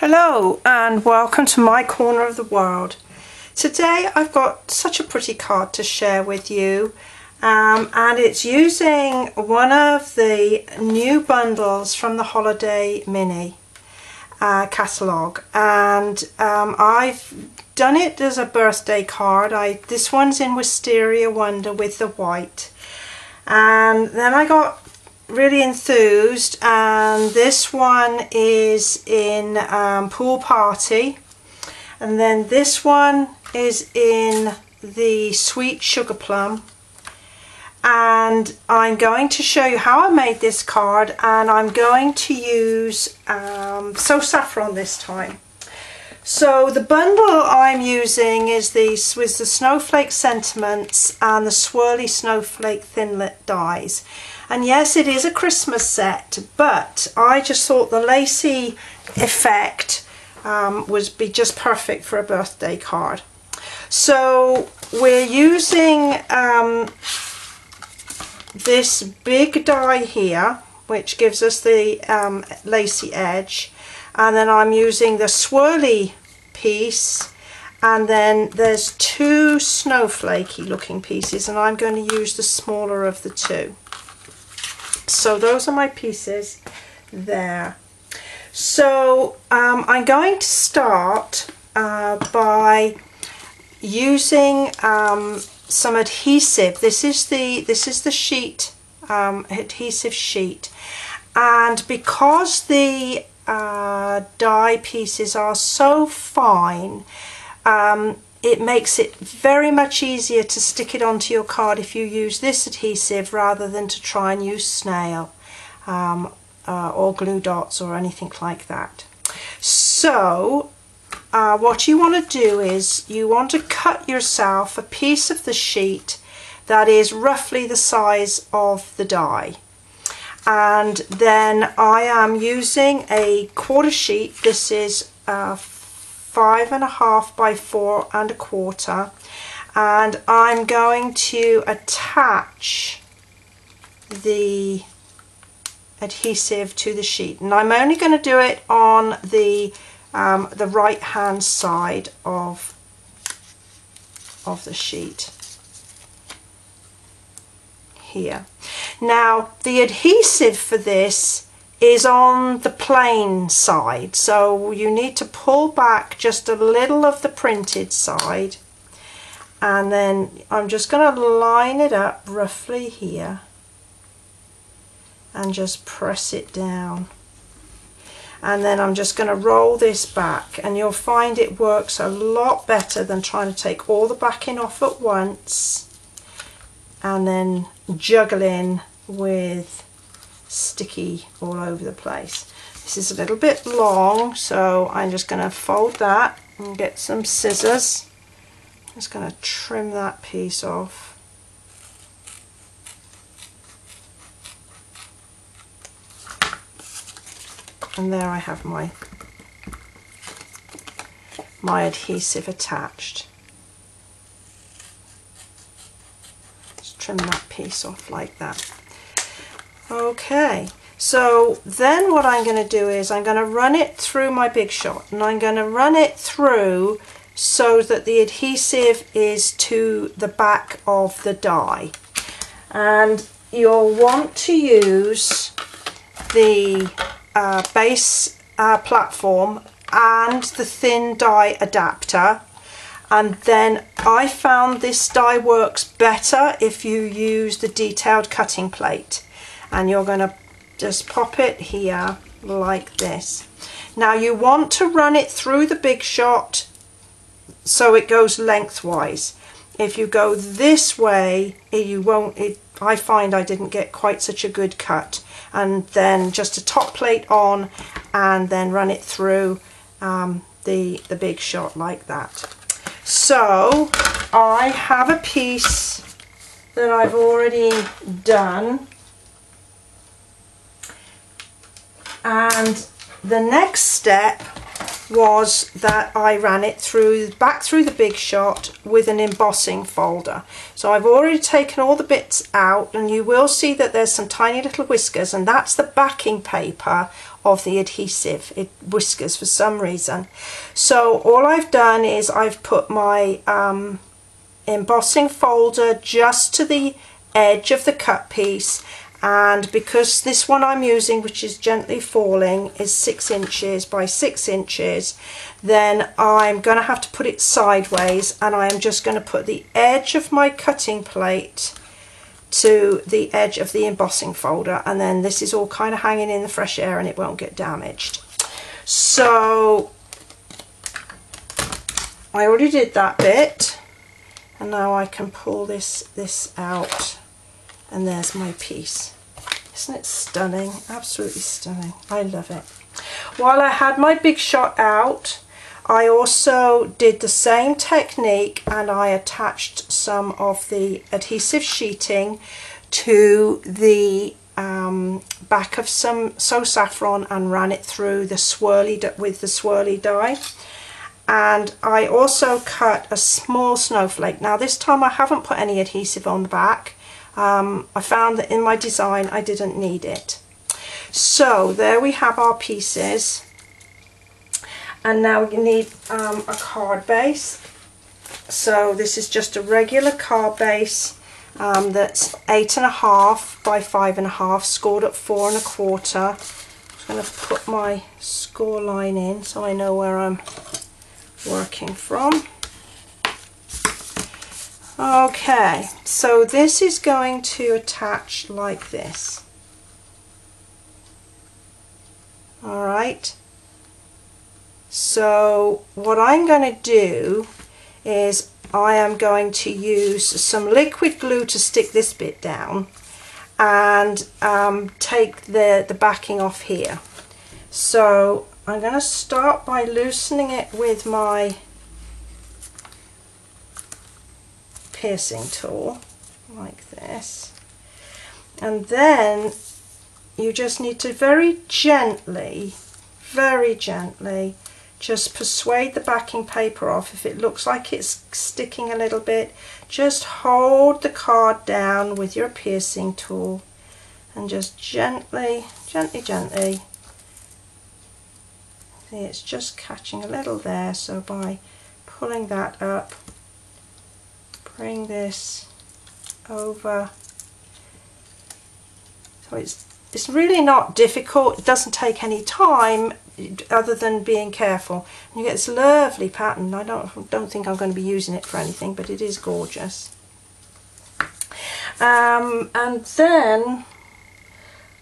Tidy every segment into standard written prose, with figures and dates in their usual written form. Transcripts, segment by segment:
Hello and welcome to my corner of the world. Today I've got such a pretty card to share with you and it's using one of the new bundles from the Holiday Mini catalogue, and I've done it as a birthday card. This one's in Wisteria Wonder with the white, and then I got really enthused, and this one is in Pool Party, and then this one is in the Sweet Sugar Plum, and I'm going to show you how I made this card, and I'm going to use So Saffron this time. So the bundle I'm using is with the Snowflake Sentiments and the Swirly Snowflake Thinlit dies. And yes, it is a Christmas set, but I just thought the lacy effect would be just perfect for a birthday card. So we're using this big die here, which gives us the lacy edge, and then I'm using the swirly piece, and then there's two snowflakey looking pieces, and I'm going to use the smaller of the two. So those are my pieces there. So I'm going to start by using some adhesive. This is the sheet, adhesive sheet, and because the die pieces are so fine, it makes it very much easier to stick it onto your card if you use this adhesive rather than to try and use snail or glue dots or anything like that. So what you want to do is you want to cut yourself a piece of the sheet that is roughly the size of the die, and then I am using a quarter sheet. This is 5.5 by 4.25, and I'm going to attach the adhesive to the sheet, and I'm only going to do it on the right hand side of the sheet here. Now the adhesive for this is on the plain side, so you need to pull back just a little of the printed side, and then I'm just going to line it up roughly here and just press it down, and then I'm just going to roll this back, and you'll find it works a lot better than trying to take all the backing off at once and then juggling with sticky all over the place. This is a little bit long, so I'm just going to fold that and get some scissors. I'm just going to trim that piece off. And there I have my adhesive attached. Just trim that piece off like that. Okay, so then what I'm going to do is I'm going to run it through my Big Shot, and I'm going to run it through so that the adhesive is to the back of the die, and you'll want to use the base platform and the thin die adapter, and then I found this die works better if you use the detailed cutting plate. And you're going to just pop it here like this. Now you want to run it through the Big Shot so it goes lengthwise. If you go this way, you won't. I find I didn't get quite such a good cut. And then just a top plate on, and then run it through the Big Shot like that. So I have a piece that I've already done. And the next step was that I ran it back through the Big Shot with an embossing folder. So I've already taken all the bits out, and you will see that there's some tiny little whiskers, and that's the backing paper of the adhesive. It whiskers for some reason. So all I've done is I've put my embossing folder just to the edge of the cut piece, and because this one I'm using, which is Gently Falling, is 6 inches by 6 inches, then I'm going to have to put it sideways, and I am just going to put the edge of my cutting plate to the edge of the embossing folder, and then this is all kind of hanging in the fresh air and it won't get damaged. So I already did that bit, and now I can pull this out, and there's my piece. Isn't it stunning? Absolutely stunning. I love it. While I had my Big Shot out, I also did the same technique, and I attached some of the adhesive sheeting to the back of some So Saffron and ran it through the with the swirly die. And I also cut a small snowflake. Now this time I haven't put any adhesive on the back. I found that in my design I didn't need it. So there we have our pieces, and now we need a card base. So this is just a regular card base that's 8.5 by 5.5, scored at 4 1/4. I'm just going to put my score line in so I know where I'm working from. Okay, so this is going to attach like this. Alright, so what I'm going to do is I am going to use some liquid glue to stick this bit down, and take the backing off here. So I'm going to start by loosening it with my piercing tool like this, and then you just need to very gently just persuade the backing paper off. If it looks like it's sticking a little bit, just hold the card down with your piercing tool and just gently. See, it's just catching a little there, so by pulling that up, bring this over. So it's really not difficult. It doesn't take any time other than being careful. And you get this lovely pattern. I don't think I'm going to be using it for anything, but it is gorgeous. And then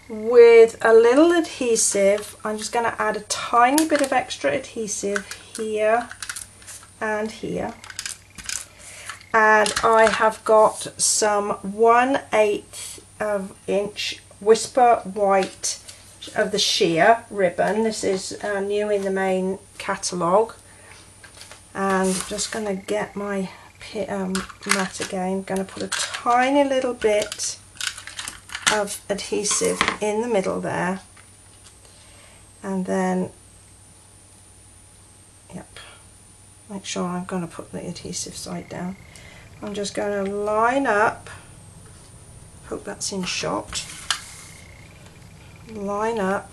with a little adhesive, I'm just going to add a tiny bit of extra adhesive here and here. And I have got some 1/8 inch Whisper White of the sheer ribbon. This is new in the main catalogue. And I'm just going to get my mat again. I'm going to put a tiny little bit of adhesive in the middle there. And then, yep, make sure I'm going to put the adhesive side down. I'm just going to line up, hope that's in shot, line up,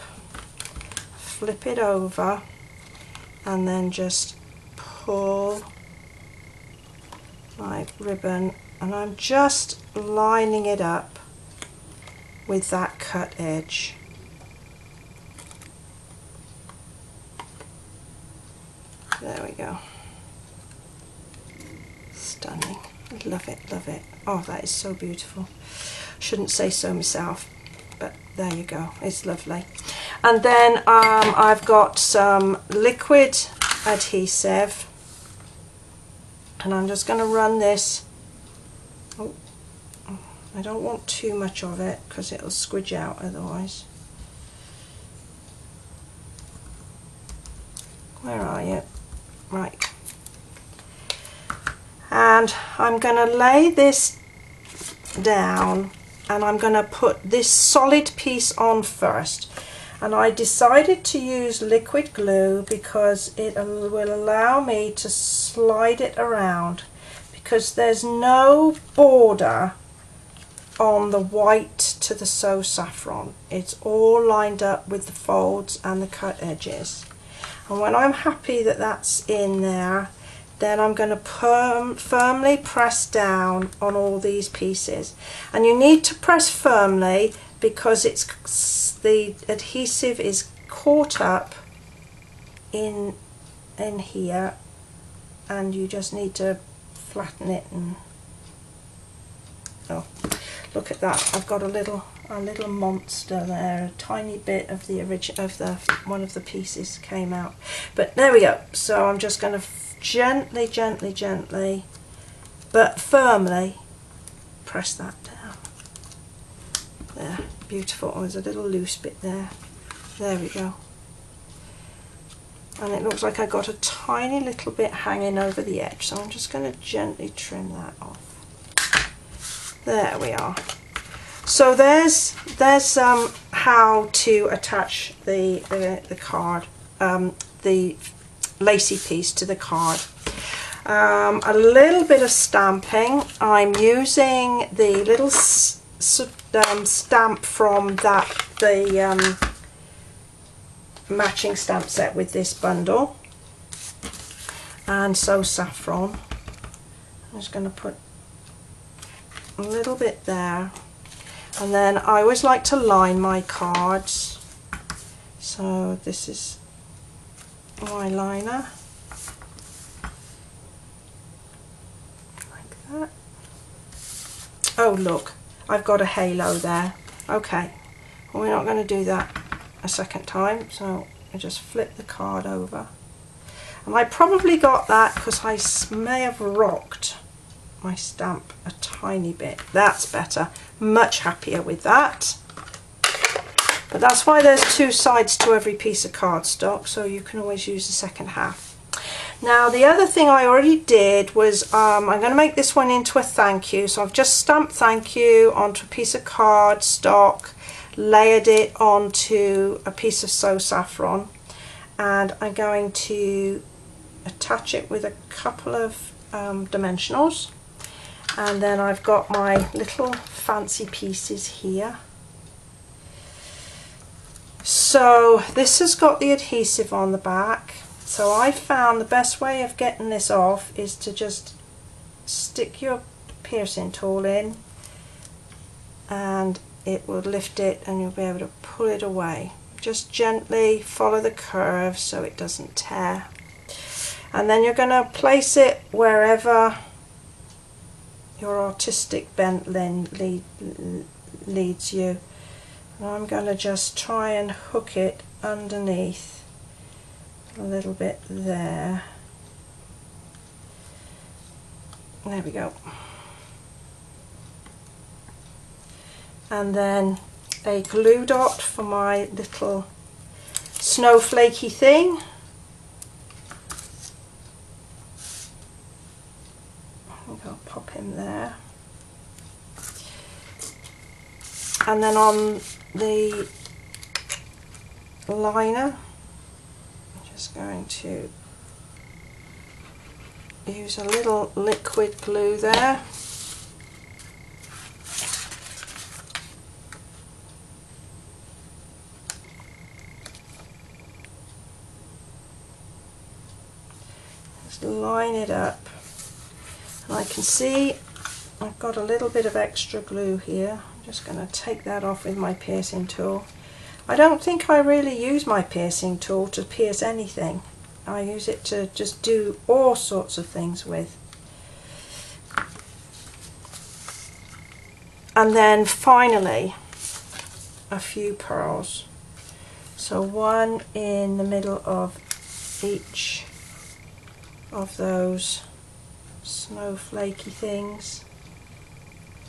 flip it over, and then just pull my ribbon, and I'm just lining it up with that cut edge. There we go. Stunning. Love it, love it. Oh, that is so beautiful. Shouldn't say so myself, but there you go. It's lovely. And then I've got some liquid adhesive, and I'm just going to run this. Oh, I don't want too much of it because it'll squidge out otherwise. Where are you? Right. And I'm going to lay this down, and I'm going to put this solid piece on first. And I decided to use liquid glue because it will allow me to slide it around, because there's no border on the white to the So Saffron. It's all lined up with the folds and the cut edges. And when I'm happy that that's in there, then I'm going to firmly press down on all these pieces. And you need to press firmly because the adhesive is caught up in here, and you just need to flatten it. And oh, look at that! I've got a little monster there. A tiny bit of the one of the pieces came out, but there we go. So I'm just going to gently, but firmly press that down. There, beautiful. Oh, there's a little loose bit there. There we go. And it looks like I got a tiny little bit hanging over the edge, so I'm just going to gently trim that off. There we are. So there's how to attach the card, the lacy piece to the card. A little bit of stamping. I'm using the little stamp from the matching stamp set with this bundle, and So Saffron. I'm just going to put a little bit there, and then I always like to line my cards, so this is my liner, like that. Oh look, I've got a halo there. Okay, well, we're not going to do that a second time, so I just flip the card over, and I probably got that because I may have rocked my stamp a tiny bit. That's better, much happier with that. But that's why there's two sides to every piece of cardstock, so you can always use the second half. Now the other thing I already did was I'm going to make this one into a thank you, so I've just stamped thank you onto a piece of cardstock, layered it onto a piece of So Saffron, and I'm going to attach it with a couple of dimensionals, and then I've got my little fancy pieces here. So this has got the adhesive on the back, so I found the best way of getting this off is to just stick your piercing tool in, and it will lift it and you'll be able to pull it away. Just gently follow the curve so it doesn't tear, and then you're going to place it wherever your artistic bent leads you. And I'm going to just try and hook it underneath a little bit there. There we go. And then a glue dot for my little snowflakey thing. I think I'll pop him there. And then on the liner, I'm just going to use a little liquid glue there. Just line it up, and I can see I've got a little bit of extra glue here. I'm just going to take that off with my piercing tool. I don't think I really use my piercing tool to pierce anything. I use it to just do all sorts of things with. And then finally a few pearls. So one in the middle of each of those snowflakey things.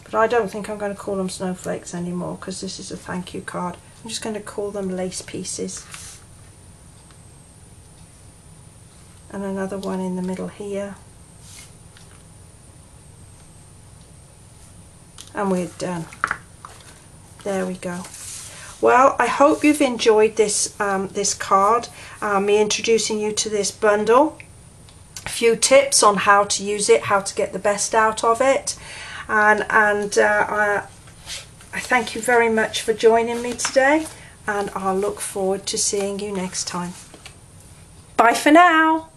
But I don't think I'm going to call them snowflakes anymore because this is a thank you card. I'm just going to call them lace pieces. And another one in the middle here. And we're done. There we go. Well, I hope you've enjoyed this this card, me introducing you to this bundle. A few tips on how to use it, how to get the best out of it, and I thank you very much for joining me today, and I'll look forward to seeing you next time. Bye for now.